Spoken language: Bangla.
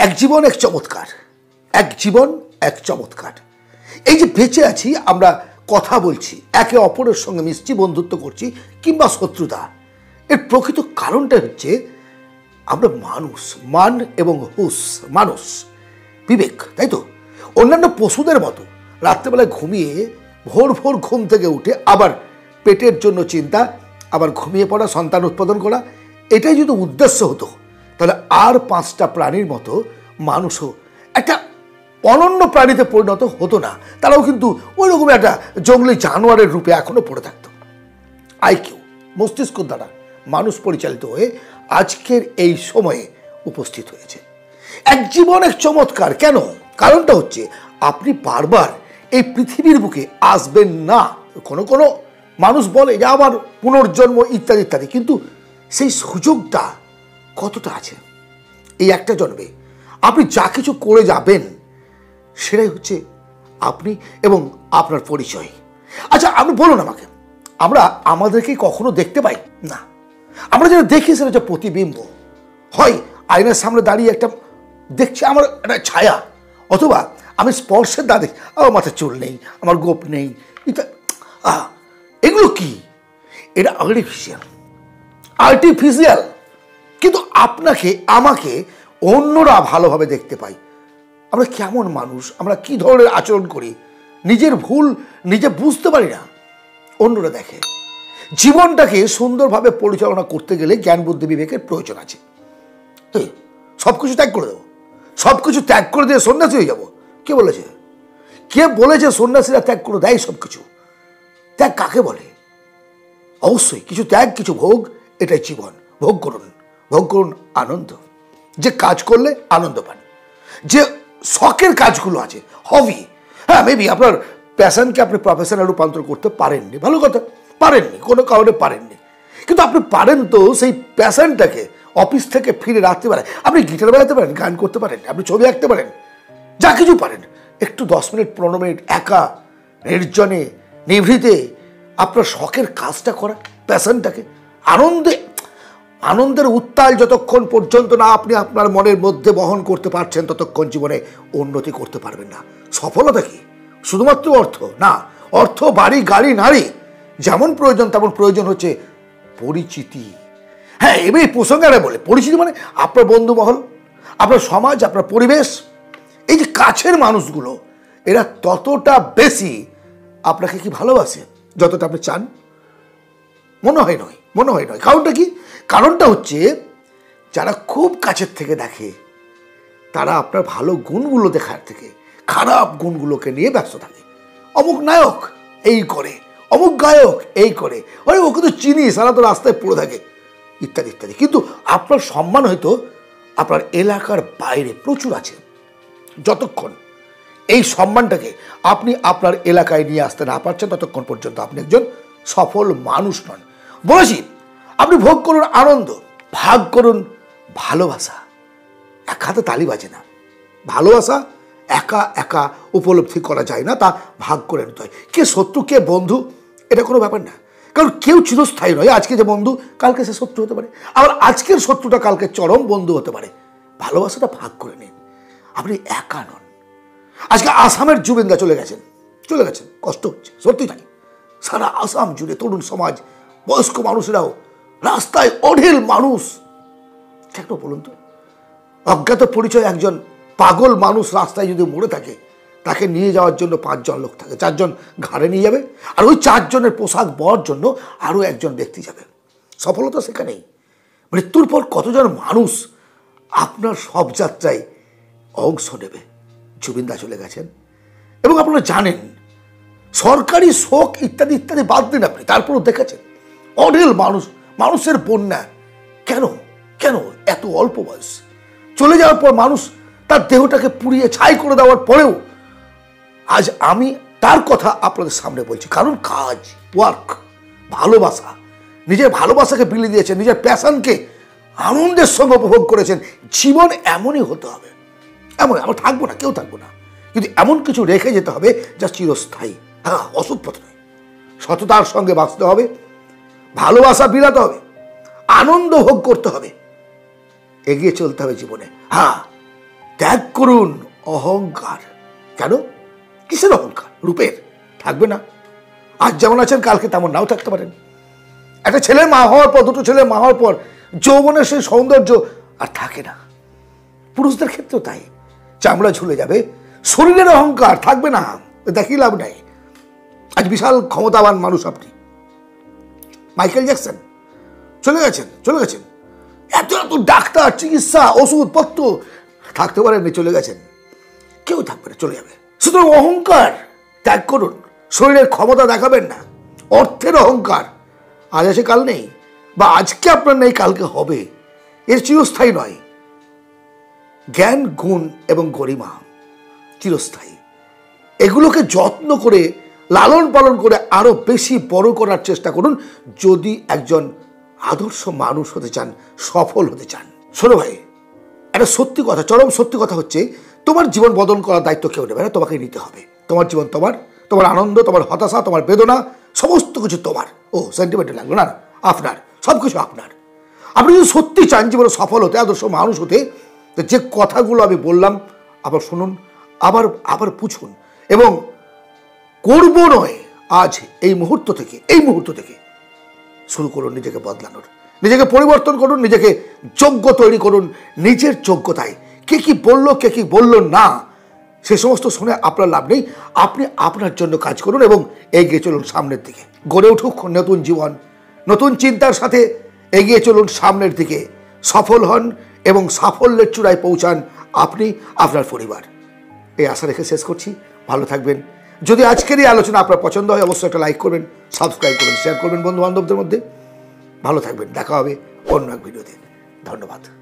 এক জীবন এক চমৎকার, এক জীবন এক চমৎকার। এই যে বেঁচে আছি, আমরা কথা বলছি, একে অপরের সঙ্গে মিশছি, বন্ধুত্ব করছি কিংবা শত্রুতা, এর প্রকৃত কারণটা হচ্ছে আমরা মানুষ, মান এবং হুশ, মানুষ, বিবেক, তাই তো? অন্যান্য পশুদের মতো রাত্রেবেলায় ঘুমিয়ে ভোর ভোর ঘুম থেকে উঠে আবার পেটের জন্য চিন্তা, আবার ঘুমিয়ে পড়া, সন্তান উৎপাদন করা, এটাই যদি উদ্দেশ্য হতো, তাহলে আর 5টা প্রাণীর মতো মানুষও একটা অনন্য প্রাণীতে পরিণত হতো না। তারাও কিন্তু ওই রকম একটা জঙ্গলি জানোয়ারের রূপে এখনো পড়ে থাকতো। আইকিউ, মস্তিষ্ক দ্বারা মানুষ পরিচালিত হয়ে আজকের এই সময়ে উপস্থিত হয়েছে। এক জীবন এক চমৎকার কেন? কারণটা হচ্ছে আপনি বারবার এই পৃথিবীর বুকে আসবেন না। কোনো কোনো মানুষ বলে যে আবার পুনর্জন্ম ইত্যাদি ইত্যাদি, কিন্তু সেই সুযোগটা কতটা আছে? এই একটা জন্মে আপনি যা কিছু করে যাবেন সেটাই হচ্ছে আপনি এবং আপনার পরিচয়। আচ্ছা, আপনি বলুন আমাকে, আমরা আমাদেরকে কখনো দেখতে পাই না। আমরা যেটা দেখি সেটা হচ্ছে প্রতিবিম্ব। হয় আয়নার সামনে দাঁড়িয়ে একটা দেখছি আমার একটা ছায়া, অথবা আমি স্পর্শের দ্বারা দেখি আমার মাথায় চুল নেই, আমার গোপ নেই, এগুলো কি? এটা আর্টিফিশিয়াল। কিন্তু আপনাকে আমাকে অন্যরা ভালোভাবে দেখতে পাই। আমরা কেমন মানুষ, আমরা কি ধরনের আচরণ করি, নিজের ভুল নিজে বুঝতে পারি না, অন্যরা দেখে। জীবনটাকে সুন্দরভাবে পরিচালনা করতে গেলে জ্ঞান বুদ্ধি বিবেকের প্রয়োজন আছে। সব কিছু ত্যাগ করে দেবো, সব কিছু ত্যাগ করে দিয়ে সন্ন্যাসী হয়ে যাবো? কে বলেছে? কে বলেছে সন্ন্যাসীরা ত্যাগ করে দেয় সব কিছু? ত্যাগ কাকে বলে? অবশ্যই কিছু ত্যাগ, কিছু ভোগ, এটাই জীবন। ভোগ করুন, ভোগ করুন আনন্দ। যে কাজ করলে আনন্দ পান, যে শখের কাজগুলো আছে, হবি, হ্যাঁ মেবি আপনার প্যাশনকে আপনি প্রফেশনে রূপান্তর করতে পারেননি, ভালো কথা, পারেননি, কোনো কারণে পারেননি, কিন্তু আপনি পারেন তো সেই প্যাশনটাকে অফিস থেকে ফিরে রাত্রিবেলায় আপনি গিটার বাজাতে পারেন, গান করতে পারেন, আপনি ছবি আঁকতে পারেন, যা কিছু পারেন, একটু 10 মিনিট 15 মিনিট একা নির্জনে নিভৃতে আপনার শখের কাজটা করা, প্যাশনটাকে আনন্দের উত্তাল যতক্ষণ পর্যন্ত না আপনি আপনার মনের মধ্যে বহন করতে পারছেন, ততক্ষণ জীবনে উন্নতি করতে পারবেন না। সফলতা কি শুধুমাত্র অর্থ না? অর্থ, বাড়ি, গাড়ি, নারী যেমন প্রয়োজন, তেমন প্রয়োজন হচ্ছে পরিচিতি। হ্যাঁ, এবার এই প্রসঙ্গে বলে পরিচিতি মানে আপনার বন্ধু মহল, আপনার সমাজ, আপনার পরিবেশ, এই যে কাছের মানুষগুলো, এরা ততটা বেশি আপনাকে কি ভালোবাসে যতটা আপনি চান? মনে হয় নয়। কারণটা কি? কারণটা হচ্ছে যারা খুব কাছের থেকে দেখে, তারা আপনার ভালো গুণগুলো দেখার থেকে খারাপ গুণগুলোকে নিয়ে ব্যস্ত থাকে। অমুক নায়ক এই করে, অমুক গায়ক এই করে, আরে ওকে তো চিনি, সারা তো রাস্তায় পড়ে থাকে, ইত্যাদি ইত্যাদি। কিন্তু আপনার সম্মান হয়তো আপনার এলাকার বাইরে প্রচুর আছে। যতক্ষণ এই সম্মানটাকে আপনি আপনার এলাকায় নিয়ে আসতে না পারছেন, ততক্ষণ পর্যন্ত আপনি একজন সফল মানুষ নন। বলেছি, আপনি ভোগ করুন আনন্দ, ভাগ করুন ভালোবাসা। এক হাতে তালি বাজে না। ভালোবাসা একা একা উপলব্ধি করা যায় না, তা ভাগ করে নিতে হয়। কে শত্রু কে বন্ধু এটা কোনো ব্যাপার না, কারণ কেউ চিরস্থায়ী নয়। আজকে যে বন্ধু কালকে সে শত্রু হতে পারে, আবার আজকের শত্রুটা কালকে চরম বন্ধু হতে পারে। ভালোবাসাটা ভাগ করে নিন, আপনি একা নন। আজকে আসামের জুবিনদা চলে গেছেন, কষ্ট হচ্ছে, সত্যি তাই। সারা আসাম জুড়ে তরুণ সমাজ, বয়স্ক মানুষেরাও রাস্তায় অঢেল মানুষ। কেন বলুন তো? অজ্ঞাত পরিচয় একজন পাগল মানুষ রাস্তায় যদি মরে থাকে, তাকে নিয়ে যাওয়ার জন্য 5 জন লোক থাকে, 4 জন ঘাড়ে নিয়ে যাবে, আর ওই 4 জনের পোশাক বওয়ার জন্য আরও একজন ব্যক্তি যাবে। সফলতা সেখানেই। মৃত্যুর পর কতজন মানুষ আপনার সব যাত্রায় অংশ নেবে। জুবিনদা চলে গেছেন, এবং আপনারা জানেন সরকারি শোক ইত্যাদি ইত্যাদি বাদ দিন আপনি, তারপরও দেখেছেন অঢেল মানুষের বন্যা। কেন এত অল্প বয়স চলে যাওয়ার পর মানুষ তার দেহটাকে পুড়িয়ে ছাই করে দেওয়ার পরেও আজ আমি তার কথা আপনাদের সামনে বলছি। কারণ কাজ, ওয়ার্ক, ভালোবাসা, নিজের ভালোবাসাকে বিলিয়ে দিয়েছেন, নিজের প্যাশনকে আনন্দের সঙ্গে উপভোগ করেছেন। জীবন এমনই হতে হবে, এমন আমরা থাকবো না, কেউ থাকবো না, কিন্তু এমন কিছু রেখে যেতে হবে যা চিরস্থায়ী। হ্যাঁ, অসৎ পথ নয়, সততার সঙ্গে বাঁচতে হবে, ভালোবাসা বিলাতে হবে, আনন্দ ভোগ করতে হবে, এগিয়ে চলতে হবে জীবনে। হ্যাঁ, ত্যাগ করুন অহংকার। কেন? কিসের অহংকার? রূপের। থাকবে না। আজ যেমন আছেন কালকে তেমন নাও থাকতে পারেন। একটা ছেলের মা হওয়ার পর, দুটো ছেলের মা হওয়ার পর যৌবনের সেই সৌন্দর্য আর থাকে না। পুরুষদের ক্ষেত্রেও তাই। চামড়া ঝুলে যাবে, শরীরের অহংকার থাকবে না, দেখি লাভ নাই। আজ বিশাল ক্ষমতাবান মানুষ আপনি। মাইকেল জ্যাকসন চলে গেছেন। এত এত ডাক্তার, চিকিৎসা, ওষুধপত্র, থাকতে পারেননি, চলে গেছেন। কেউ থাকবে না, চলে যাবে। সুতরাং অহংকার ত্যাগ করুন। শরীরের ক্ষমতা দেখাবেন না। অর্থের অহংকার আজ আছে কাল নেই, বা আজকে আপনার নেই কালকে হবে, এর চিরস্থায়ী নয়। জ্ঞান, গুণ এবং গরিমা চিরস্থায়ী। এগুলোকে যত্ন করে লালন পালন করে আরো বেশি বড় করার চেষ্টা করুন যদি একজন আদর্শ মানুষ হতে চান, সফল হতে চান। শোনো ভাই, একটা সত্যি কথা, চরম সত্যি কথা হচ্ছে, তোমার জীবন বদল করার দায়িত্ব কেউ নেবে না, তোমাকে নিতে হবে। তোমার জীবন তোমার আনন্দ, তোমার হতাশা, তোমার বেদনা, সমস্ত কিছু তোমার। ও সেন্টিমেন্টাল লাগলো না, আপনার, সব কিছু আপনার। আপনি যদি সত্যি চান জীবনে সফল হতে, আদর্শ মানুষ হতে, যে কথাগুলো আমি বললাম আবার শুনুন, আবার পুছুন, এবং করবো নয়, আজ এই মুহূর্ত থেকে শুরু করুন নিজেকে বদলানোর, নিজেকে পরিবর্তন করুন, নিজেকে যোগ্য তৈরি করুন। নিজের যোগ্যতায় কে কি বললো, কে কি বললো না, সে সমস্ত শুনে আপনার লাভ নেই। আপনি আপনার জন্য কাজ করুন এবং এগিয়ে চলুন সামনের দিকে। গড়ে উঠুক নতুন জীবন, নতুন চিন্তার সাথে এগিয়ে চলুন সামনের দিকে। সফল হন এবং সাফল্যের চূড়ায় পৌঁছান আপনি, আপনার পরিবার। এই আশা রেখে শেষ করছি। ভালো থাকবেন। যদি আজকের এই আলোচনা আপনার পছন্দ হয় অবশ্যই একটা লাইক করবেন, সাবস্ক্রাইব করবেন, শেয়ার করবেন বন্ধু বান্ধবদের মধ্যে। ভালো থাকবেন। দেখা হবে অন্য এক ভিডিওতে। ধন্যবাদ।